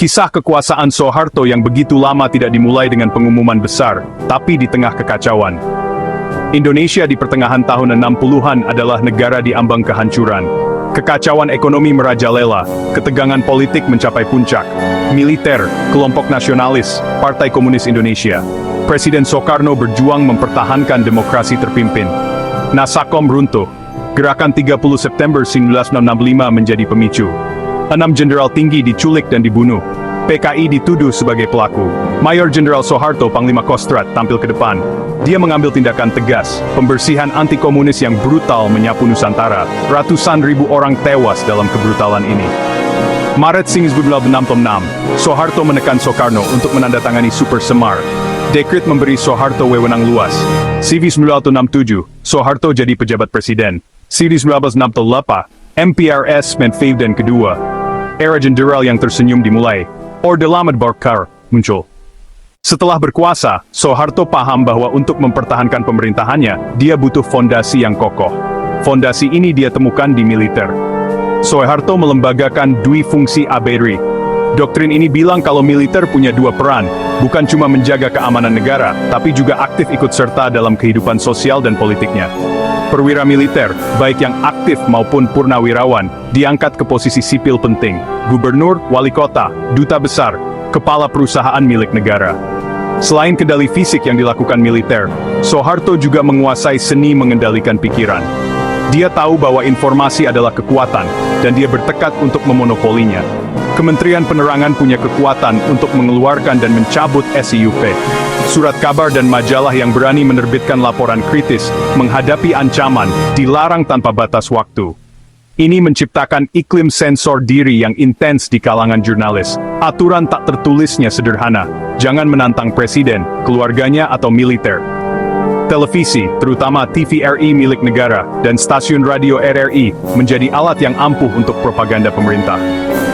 Kisah kekuasaan Soeharto yang begitu lama tidak dimulai dengan pengumuman besar, tapi di tengah kekacauan. Indonesia di pertengahan tahun 60-an adalah negara di ambang kehancuran. Kekacauan ekonomi merajalela, ketegangan politik mencapai puncak. Militer, kelompok nasionalis, Partai Komunis Indonesia. Presiden Soekarno berjuang mempertahankan demokrasi terpimpin. Nasakom runtuh. Gerakan 30 September 1965 menjadi pemicu. 6 jenderal tinggi diculik dan dibunuh. PKI dituduh sebagai pelaku. Mayor Jenderal Soeharto, Panglima Kostrad, tampil ke depan. Dia mengambil tindakan tegas, pembersihan anti-komunis yang brutal menyapu Nusantara. Ratusan ribu orang tewas dalam kebrutalan ini. Maret 1966, Soeharto menekan Soekarno untuk menandatangani Super Semar. Dekret memberi Soeharto wewenang luas. CV 1967, Soeharto jadi pejabat presiden. CV 1968, MPRS Menfevden kedua. Era jenderal yang tersenyum dimulai. Orde Lama Barkar muncul. Setelah berkuasa, Soeharto paham bahwa untuk mempertahankan pemerintahannya, dia butuh fondasi yang kokoh. Fondasi ini dia temukan di militer. Soeharto melembagakan Dwi Fungsi ABRI. Doktrin ini bilang kalau militer punya dua peran, bukan cuma menjaga keamanan negara, tapi juga aktif ikut serta dalam kehidupan sosial dan politiknya. Perwira militer, baik yang aktif maupun purnawirawan, diangkat ke posisi sipil penting. Gubernur, wali kota, duta besar, kepala perusahaan milik negara. Selain kendali fisik yang dilakukan militer, Soeharto juga menguasai seni mengendalikan pikiran. Dia tahu bahwa informasi adalah kekuatan, dan dia bertekad untuk memonopolinya. Kementerian Penerangan punya kekuatan untuk mengeluarkan dan mencabut SIUP. Surat kabar dan majalah yang berani menerbitkan laporan kritis menghadapi ancaman dilarang tanpa batas waktu. Ini menciptakan iklim sensor diri yang intens di kalangan jurnalis. Aturan tak tertulisnya sederhana, jangan menantang presiden, keluarganya atau militer. Televisi, terutama TVRI milik negara, dan stasiun radio RRI, menjadi alat yang ampuh untuk propaganda pemerintah.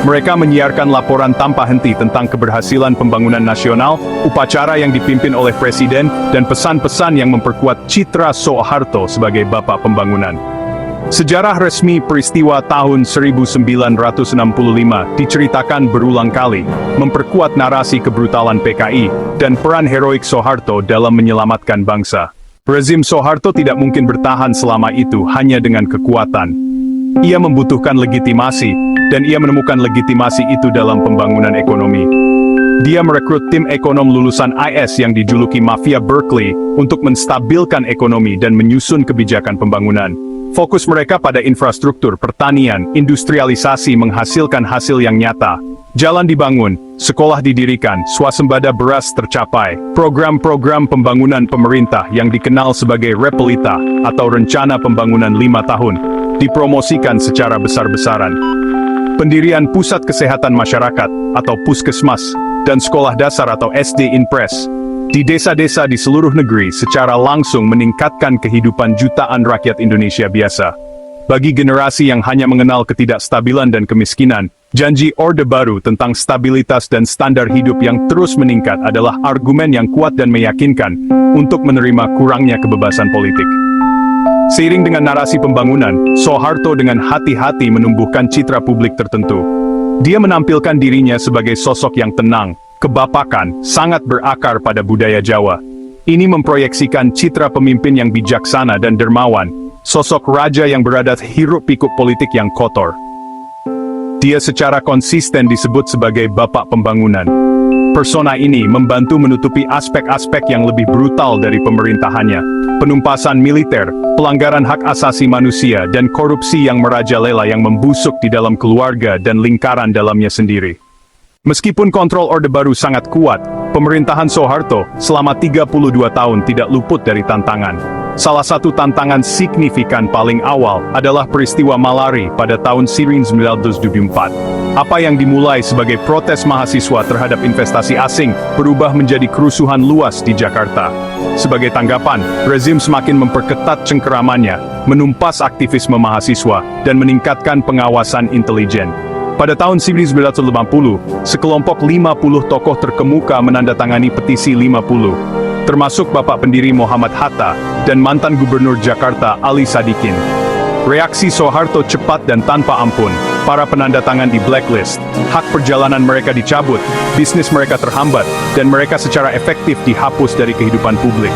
Mereka menyiarkan laporan tanpa henti tentang keberhasilan pembangunan nasional, upacara yang dipimpin oleh presiden, dan pesan-pesan yang memperkuat citra Soeharto sebagai bapak pembangunan. Sejarah resmi peristiwa tahun 1965 diceritakan berulang kali, memperkuat narasi kebrutalan PKI, dan peran heroik Soeharto dalam menyelamatkan bangsa. Rezim Soeharto tidak mungkin bertahan selama itu hanya dengan kekuatan. Ia membutuhkan legitimasi, dan ia menemukan legitimasi itu dalam pembangunan ekonomi. Dia merekrut tim ekonom lulusan IS yang dijuluki Mafia Berkeley untuk menstabilkan ekonomi dan menyusun kebijakan pembangunan. Fokus mereka pada infrastruktur, pertanian, industrialisasi menghasilkan hasil yang nyata. Jalan dibangun, sekolah didirikan, swasembada beras tercapai. Program-program pembangunan pemerintah yang dikenal sebagai Repelita atau Rencana Pembangunan 5 Tahun dipromosikan secara besar-besaran. Pendirian Pusat Kesehatan Masyarakat atau Puskesmas dan Sekolah Dasar atau SD Inpres di desa-desa di seluruh negeri secara langsung meningkatkan kehidupan jutaan rakyat Indonesia biasa. Bagi generasi yang hanya mengenal ketidakstabilan dan kemiskinan, janji Orde Baru tentang stabilitas dan standar hidup yang terus meningkat adalah argumen yang kuat dan meyakinkan untuk menerima kurangnya kebebasan politik. Seiring dengan narasi pembangunan, Soeharto dengan hati-hati menumbuhkan citra publik tertentu. Dia menampilkan dirinya sebagai sosok yang tenang, kebapakan, sangat berakar pada budaya Jawa. Ini memproyeksikan citra pemimpin yang bijaksana dan dermawan, sosok raja yang berada hiruk-pikuk politik yang kotor. Dia secara konsisten disebut sebagai bapak pembangunan. Persona ini membantu menutupi aspek-aspek yang lebih brutal dari pemerintahannya. Penumpasan militer, pelanggaran hak asasi manusia, dan korupsi yang merajalela yang membusuk di dalam keluarga dan lingkaran dalamnya sendiri. Meskipun kontrol Orde Baru sangat kuat, pemerintahan Soeharto selama 32 tahun tidak luput dari tantangan. Salah satu tantangan signifikan paling awal adalah peristiwa Malari pada tahun 1974. Apa yang dimulai sebagai protes mahasiswa terhadap investasi asing berubah menjadi kerusuhan luas di Jakarta. Sebagai tanggapan, rezim semakin memperketat cengkeramannya, menumpas aktivisme mahasiswa, dan meningkatkan pengawasan intelijen. Pada tahun 1980, sekelompok 50 tokoh terkemuka menandatangani petisi 50, termasuk Bapak pendiri Muhammad Hatta dan mantan Gubernur Jakarta Ali Sadikin. Reaksi Soeharto cepat dan tanpa ampun. Para penandatangan di blacklist, hak perjalanan mereka dicabut, bisnis mereka terhambat, dan mereka secara efektif dihapus dari kehidupan publik.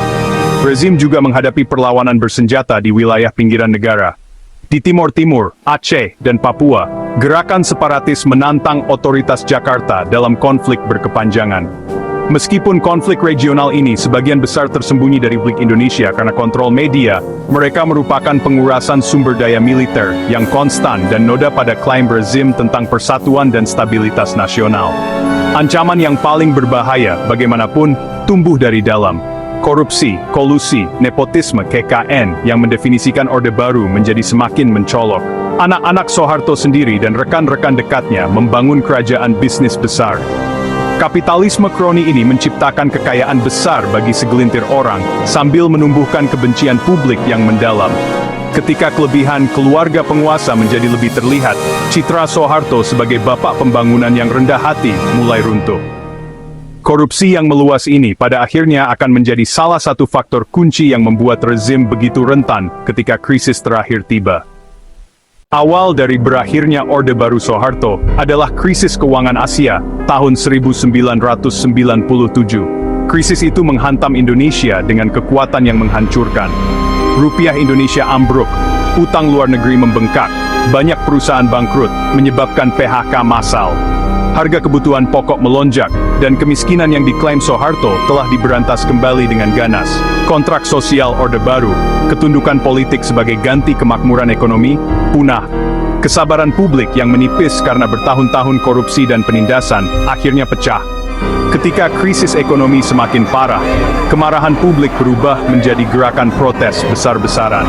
Rezim juga menghadapi perlawanan bersenjata di wilayah pinggiran negara. Di Timur Timur, Aceh, dan Papua, gerakan separatis menantang otoritas Jakarta dalam konflik berkepanjangan. Meskipun konflik regional ini sebagian besar tersembunyi dari publik Indonesia karena kontrol media, mereka merupakan pengurasan sumber daya militer yang konstan dan noda pada klaim rezim tentang persatuan dan stabilitas nasional. Ancaman yang paling berbahaya, bagaimanapun, tumbuh dari dalam. Korupsi, kolusi, nepotisme KKN yang mendefinisikan Orde Baru menjadi semakin mencolok. Anak-anak Soeharto sendiri dan rekan-rekan dekatnya membangun kerajaan bisnis besar. Kapitalisme kroni ini menciptakan kekayaan besar bagi segelintir orang, sambil menumbuhkan kebencian publik yang mendalam. Ketika kelebihan keluarga penguasa menjadi lebih terlihat, citra Soeharto sebagai bapak pembangunan yang rendah hati mulai runtuh. Korupsi yang meluas ini pada akhirnya akan menjadi salah satu faktor kunci yang membuat rezim begitu rentan ketika krisis terakhir tiba. Awal dari berakhirnya Orde Baru Soeharto adalah krisis keuangan Asia tahun 1997. Krisis itu menghantam Indonesia dengan kekuatan yang menghancurkan. Rupiah Indonesia ambruk, utang luar negeri membengkak, banyak perusahaan bangkrut, menyebabkan PHK massal. Harga kebutuhan pokok melonjak, dan kemiskinan yang diklaim Soeharto telah diberantas kembali dengan ganas. Kontrak sosial Orde Baru, ketundukan politik sebagai ganti kemakmuran ekonomi, punah. Kesabaran publik yang menipis karena bertahun-tahun korupsi dan penindasan, akhirnya pecah. Ketika krisis ekonomi semakin parah, kemarahan publik berubah menjadi gerakan protes besar-besaran.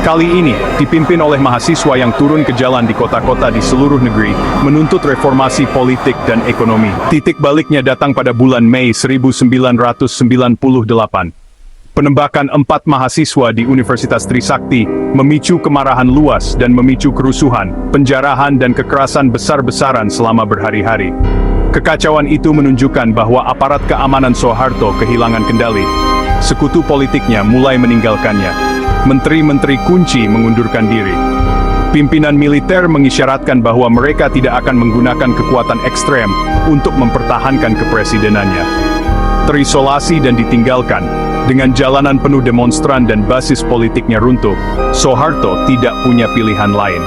Kali ini, dipimpin oleh mahasiswa yang turun ke jalan di kota-kota di seluruh negeri, menuntut reformasi politik dan ekonomi. Titik baliknya datang pada bulan Mei 1998. Penembakan 4 mahasiswa di Universitas Trisakti memicu kemarahan luas dan memicu kerusuhan, penjarahan dan kekerasan besar-besaran selama berhari-hari. Kekacauan itu menunjukkan bahwa aparat keamanan Soeharto kehilangan kendali. Sekutu politiknya mulai meninggalkannya. Menteri-menteri kunci mengundurkan diri. Pimpinan militer mengisyaratkan bahwa mereka tidak akan menggunakan kekuatan ekstrem untuk mempertahankan kepresidenannya. Terisolasi dan ditinggalkan, dengan jalanan penuh demonstran dan basis politiknya runtuh, Soeharto tidak punya pilihan lain.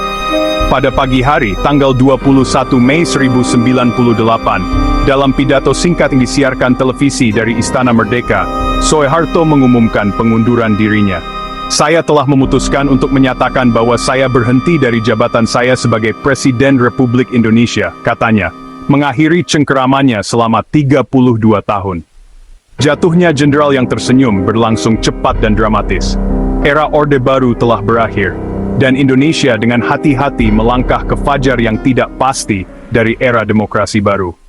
Pada pagi hari, tanggal 21 Mei 1998, dalam pidato singkat yang disiarkan televisi dari Istana Merdeka, Soeharto mengumumkan pengunduran dirinya. Saya telah memutuskan untuk menyatakan bahwa saya berhenti dari jabatan saya sebagai Presiden Republik Indonesia, katanya, mengakhiri cengkeramannya selama 32 tahun. Jatuhnya jenderal yang tersenyum berlangsung cepat dan dramatis. Era Orde Baru telah berakhir, dan Indonesia dengan hati-hati melangkah ke fajar yang tidak pasti dari era demokrasi baru.